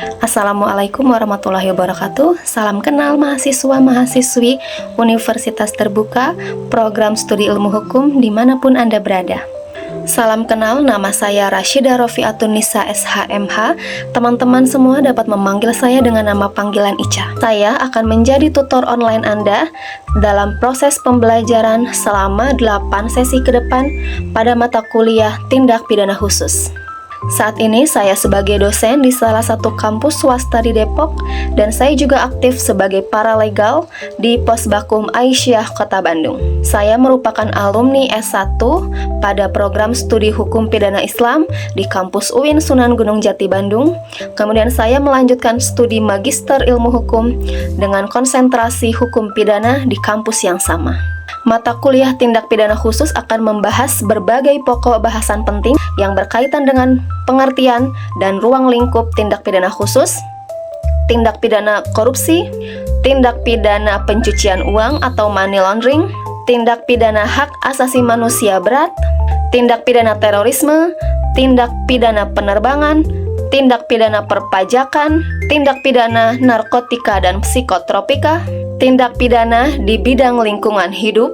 Assalamualaikum warahmatullahi wabarakatuh. Salam kenal mahasiswa-mahasiswi Universitas Terbuka Program Studi Ilmu Hukum dimanapun Anda berada. Salam kenal, nama saya Rashidah Rofiatun Nisa SHMH. Teman-teman semua dapat memanggil saya dengan nama panggilan Ica. Saya akan menjadi tutor online Anda dalam proses pembelajaran selama 8 sesi ke depan pada mata kuliah Tindak Pidana Khusus. Saat ini saya sebagai dosen di salah satu kampus swasta di Depok dan saya juga aktif sebagai paralegal di Posbakum Aisyah Kota Bandung. Saya merupakan alumni S1 pada program studi Hukum Pidana Islam di kampus UIN Sunan Gunung Jati Bandung. Kemudian saya melanjutkan studi Magister Ilmu Hukum dengan konsentrasi Hukum Pidana di kampus yang sama. Mata kuliah Tindak Pidana Khusus akan membahas berbagai pokok bahasan penting yang berkaitan dengan pengertian dan ruang lingkup tindak pidana khusus, tindak pidana korupsi, tindak pidana pencucian uang atau money laundering, tindak pidana hak asasi manusia berat, tindak pidana terorisme, tindak pidana penerbangan, tindak pidana perpajakan, tindak pidana narkotika dan psikotropika, tindak pidana di bidang lingkungan hidup,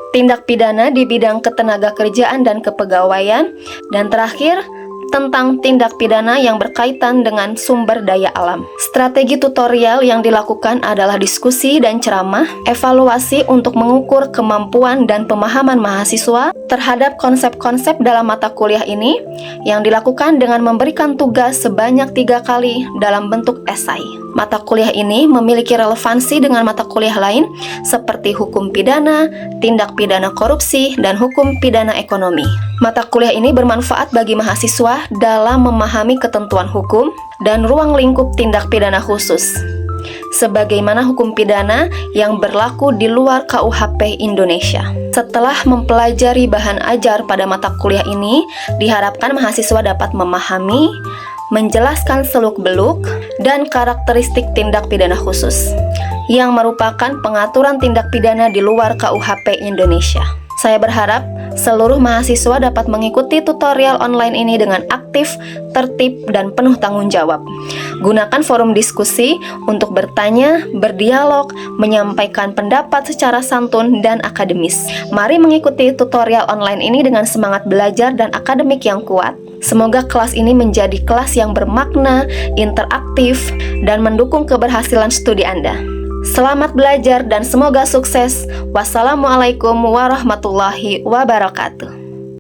tindak pidana di bidang ketenagakerjaan dan kepegawaian, dan terakhir, tentang tindak pidana yang berkaitan dengan sumber daya alam. Strategi tutorial yang dilakukan adalah diskusi dan ceramah, evaluasi untuk mengukur kemampuan dan pemahaman mahasiswa terhadap konsep-konsep dalam mata kuliah ini yang dilakukan dengan memberikan tugas sebanyak 3 kali dalam bentuk esai. Mata kuliah ini memiliki relevansi dengan mata kuliah lain seperti hukum pidana, tindak pidana korupsi, dan hukum pidana ekonomi. Mata kuliah ini bermanfaat bagi mahasiswa dalam memahami ketentuan hukum dan ruang lingkup tindak pidana khusus, sebagaimana hukum pidana yang berlaku di luar KUHP Indonesia. Setelah mempelajari bahan ajar pada mata kuliah ini, diharapkan mahasiswa dapat memahami, menjelaskan seluk-beluk, dan karakteristik tindak pidana khusus, yang merupakan pengaturan tindak pidana di luar KUHP Indonesia. Saya berharap seluruh mahasiswa dapat mengikuti tutorial online ini dengan aktif, tertib, dan penuh tanggung jawab. Gunakan forum diskusi untuk bertanya, berdialog, menyampaikan pendapat secara santun dan akademis. Mari mengikuti tutorial online ini dengan semangat belajar dan akademik yang kuat. Semoga kelas ini menjadi kelas yang bermakna, interaktif, dan mendukung keberhasilan studi Anda. Selamat belajar dan semoga sukses. Wassalamualaikum warahmatullahi wabarakatuh.